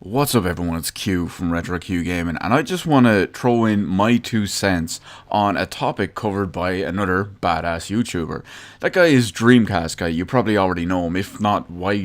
What's up everyone, it's Q from RetroQ Gaming, and I just want to throw in my 2 cents on a topic covered by another badass YouTuber. That guy is DreamcastGuy. You probably already know him. If not, why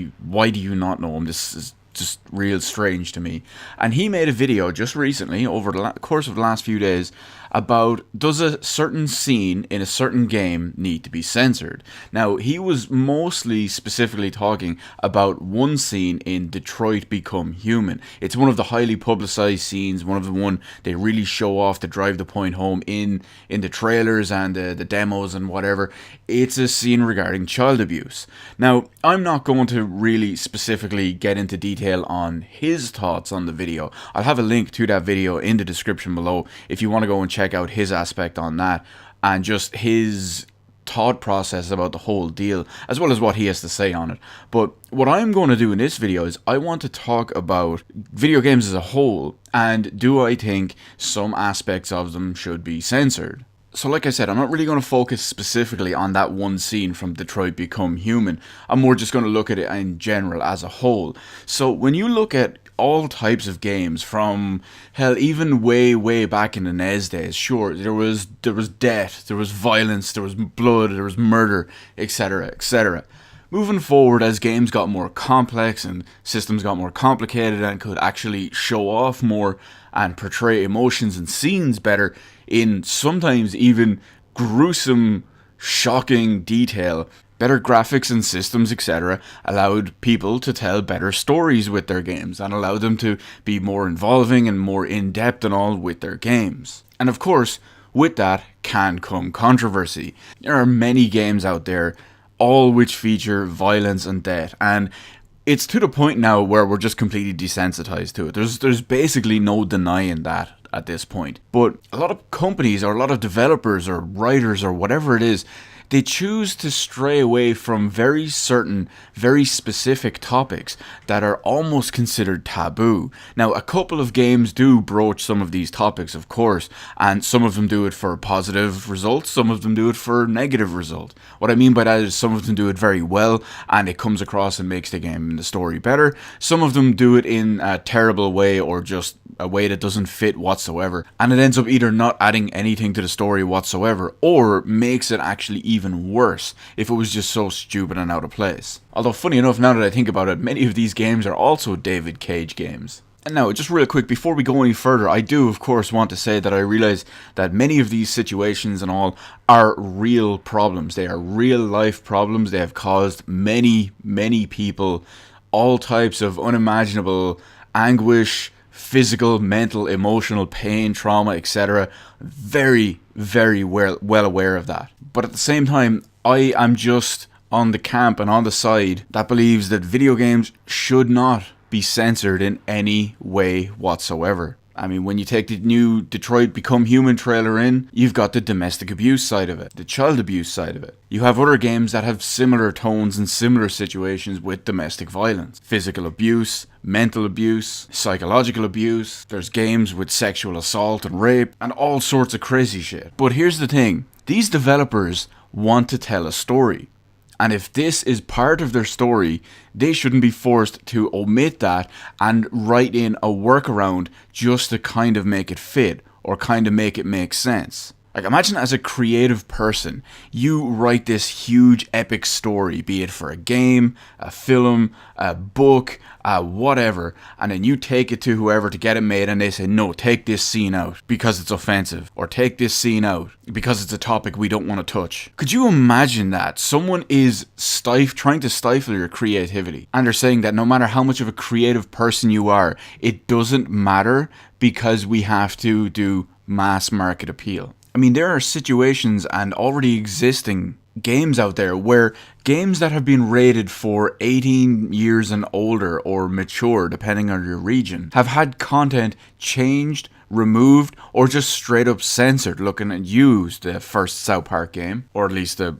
do you not know him? This is just real strange to me. And he made a video just recently, over the course of the last few days, about does a certain scene in a certain game need to be censored. Now, he was mostly specifically talking about one scene in Detroit Become Human. It's one of the highly publicized scenes, one of the one they really show off to drive the point home in the trailers and the demos and whatever. It's a scene regarding child abuse. Now, I'm not going to really specifically get into detail on his thoughts on the video. I'll have a link to that video in the description below if you want to go and check out his aspect on that and just his thought process about the whole deal, as well as what he has to say on it. But what I'm going to do in this video is I want to talk about video games as a whole, and do I think some aspects of them should be censored. So like I said, I'm not really going to focus specifically on that one scene from Detroit Become Human. I'm more just going to look at it in general as a whole. So when you look at all types of games, from hell, even way back in the NES days, sure, there was death, there was violence, there was blood, there was murder, etc, etc. Moving forward, as games got more complex and systems got more complicated and could actually show off more and portray emotions and scenes better in sometimes even gruesome, shocking detail, better graphics and systems, etc., allowed people to tell better stories with their games and allowed them to be more involving and more in-depth and all with their games. And of course, with that can come controversy. There are many games out there, all which feature violence and death, and it's to the point now where we're just completely desensitized to it. There's basically no denying that at this point. But a lot of companies or a lot of developers or writers or whatever it is, they choose to stray away from very certain, very specific topics that are almost considered taboo. Now, a couple of games do broach some of these topics, of course, and some of them do it for positive results, some of them do it for negative results. What I mean by that is some of them do it very well, and it comes across and makes the game and the story better. Some of them do it in a terrible way, or just a way that doesn't fit whatsoever, and it ends up either not adding anything to the story whatsoever, or makes it actually even worse if it was just so stupid and out of place. Although funny enough, now that I think about it, many of these games are also David Cage games. And now, just real quick, before we go any further, I do of course want to say that I realize that many of these situations and all are real problems. They are real life problems. They have caused many people all types of unimaginable anguish, physical, mental, emotional pain, trauma, etc. Very well aware of that. But at the same time, I am just on the camp and on the side that believes that video games should not be censored in any way whatsoever. I mean, when you take the new Detroit Become Human trailer in, you've got the domestic abuse side of it, the child abuse side of it. You have other games that have similar tones and similar situations with domestic violence, physical abuse, mental abuse, psychological abuse. There's games with sexual assault and rape and all sorts of crazy shit. But here's the thing, these developers want to tell a story. And if this is part of their story, they shouldn't be forced to omit that and write in a workaround just to kind of make it fit or kind of make it make sense. Like, imagine as a creative person, you write this huge epic story, be it for a game, a film, a book, whatever, and then you take it to whoever to get it made and they say, no, take this scene out because it's offensive, or take this scene out because it's a topic we don't want to touch. Could you imagine that? Someone is trying to stifle your creativity, and they're saying that no matter how much of a creative person you are, it doesn't matter because we have to do mass market appeal. I mean, there are situations and already existing games out there where games that have been rated for 18 years and older or mature, depending on your region, have had content changed, removed, or just straight up censored. Looking at the first South Park game, or at least the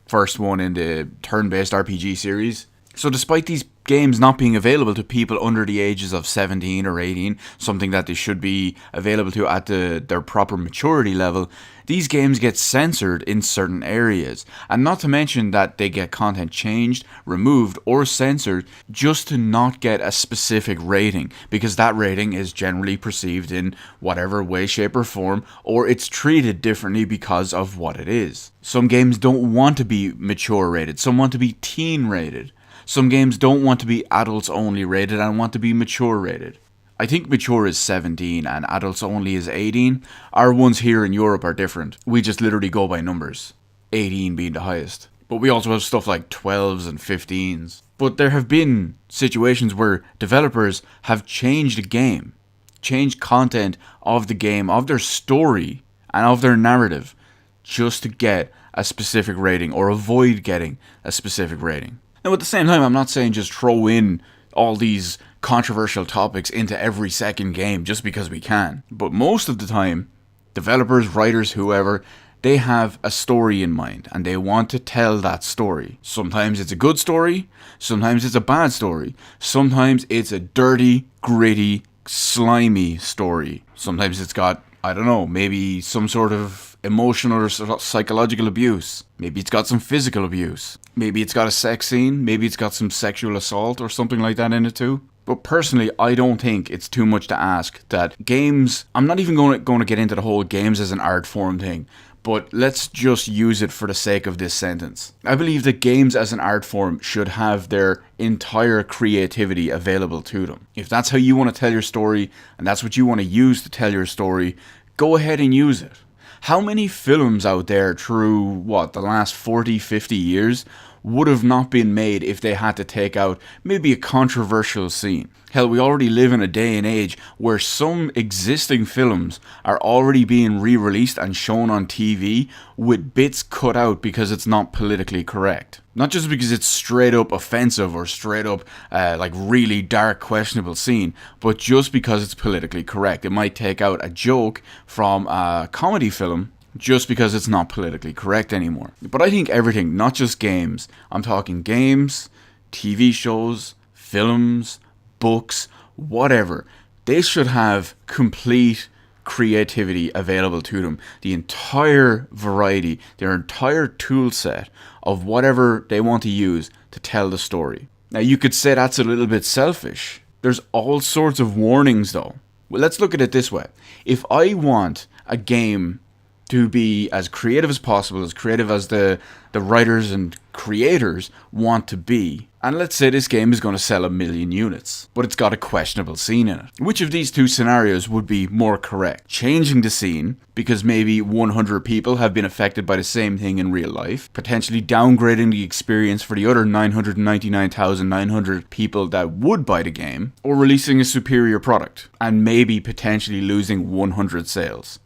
first one in the turn-based RPG series. So despite these games not being available to people under the ages of 17 or 18, something that they should be available to at their proper maturity level, these games get censored in certain areas. And not to mention that they get content changed, removed, or censored just to not get a specific rating, because that rating is generally perceived in whatever way, shape, or form, or it's treated differently because of what it is. Some games don't want to be mature rated, some want to be teen rated. Some games don't want to be adults only rated and want to be mature rated. I think mature is 17 and adults only is 18. Our ones here in Europe are different. We just literally go by numbers, 18 being the highest. But we also have stuff like 12s and 15s. But there have been situations where developers have changed a game, changed content of the game, of their story, and of their narrative, just to get a specific rating or avoid getting a specific rating. Now, at the same time, I'm not saying just throw in all these controversial topics into every second game just because we can. But most of the time, developers, writers, whoever, they have a story in mind and they want to tell that story. Sometimes it's a good story, sometimes it's a bad story, sometimes it's a dirty, gritty, slimy story. Sometimes it's got, I don't know, maybe some sort of emotional or psychological abuse. Maybe it's got some physical abuse. Maybe it's got a sex scene. Maybe it's got some sexual assault or something like that in it too. But personally, I don't think it's too much to ask that games, I'm not even going to get into the whole games as an art form thing, but let's just use it for the sake of this sentence. I believe that games as an art form should have their entire creativity available to them. If that's how you want to tell your story, and that's what you want to use to tell your story, go ahead and use it. How many films out there through, the last 40, 50 years would have not been made if they had to take out maybe a controversial scene? Hell, we already live in a day and age where some existing films are already being re-released and shown on TV with bits cut out because it's not politically correct. Not just because it's straight up offensive or straight up really dark, questionable scene, but just because it's politically correct. It might take out a joke from a comedy film just because it's not politically correct anymore. But I think everything, not just games, I'm talking games, TV shows, films, books, whatever, they should have complete creativity available to them. The entire variety, their entire tool set of whatever they want to use to tell the story. Now you could say that's a little bit selfish. There's all sorts of warnings though. Well, let's look at it this way. If I want a game to be as creative as possible, as creative as the writers and creators want to be, and let's say this game is going to sell 1 million units, but it's got a questionable scene in it. Which of these two scenarios would be more correct? Changing the scene because maybe 100 people have been affected by the same thing in real life, potentially downgrading the experience for the other 999,900 people that would buy the game, or releasing a superior product and maybe potentially losing 100 sales.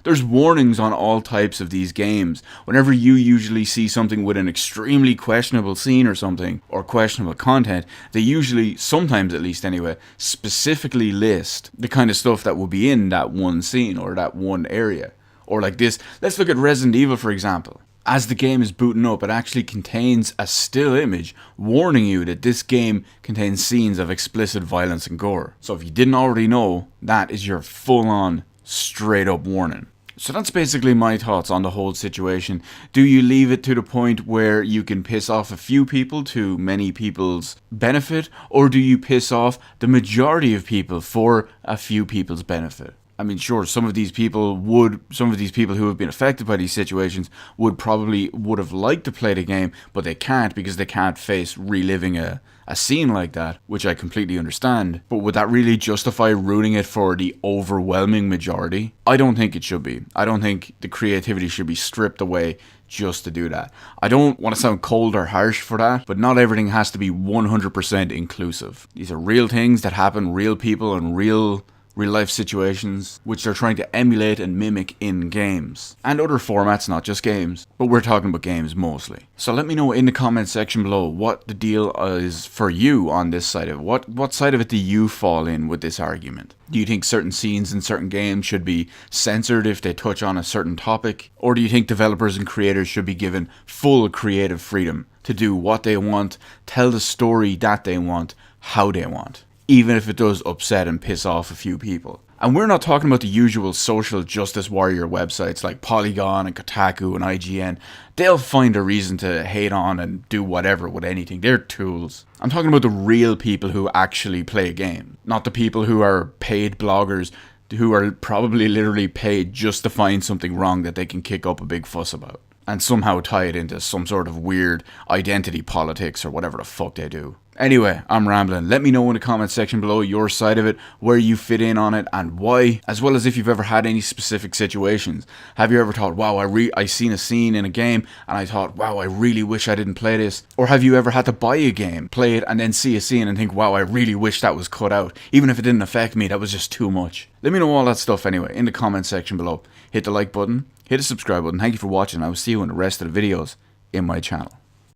There's warnings on all types of these games. Whenever you usually see something with an extremely questionable scene or something, or questionable content, they usually, sometimes at least anyway, specifically list the kind of stuff that will be in that one scene or that one area. Or like this, let's look at Resident Evil for example. As the game is booting up, it actually contains a still image warning you that this game contains scenes of explicit violence and gore. So if you didn't already know, that is your full-on straight up warning. So that's basically my thoughts on the whole situation. Do you leave it to the point where you can piss off a few people to many people's benefit, or do you piss off the majority of people for a few people's benefit? I mean, sure, some of these people who have been affected by these situations would have liked to play the game, but they can't because they can't face reliving a scene like that, which I completely understand. But would that really justify ruining it for the overwhelming majority? I don't think it should be. I don't think the creativity should be stripped away just to do that. I don't want to sound cold or harsh for that, but not everything has to be 100% inclusive. These are real things that happen, real people and real real life situations, which they're trying to emulate and mimic in games. And other formats, not just games. But we're talking about games mostly. So let me know in the comment section below what the deal is for you on this side of it. What side of it do you fall in with this argument? Do you think certain scenes in certain games should be censored if they touch on a certain topic? Or do you think developers and creators should be given full creative freedom to do what they want, tell the story that they want, how they want, even if it does upset and piss off a few people? And we're not talking about the usual social justice warrior websites like Polygon and Kotaku and IGN. They'll find a reason to hate on and do whatever with anything. They're tools. I'm talking about the real people who actually play a game, not the people who are paid bloggers who are probably literally paid just to find something wrong that they can kick up a big fuss about and somehow tie it into some sort of weird identity politics or whatever the fuck they do. Anyway, I'm rambling. Let me know in the comment section below your side of it, where you fit in on it and why, as well as if you've ever had any specific situations. Have you ever thought, wow, I seen a scene in a game and I thought, wow, I really wish I didn't play this? Or have you ever had to buy a game, play it, and then see a scene and think, wow, I really wish that was cut out? Even if it didn't affect me, that was just too much. Let me know all that stuff anyway in the comment section below. Hit the like button, hit the subscribe button. Thank you for watching. I will see you in the rest of the videos in my channel.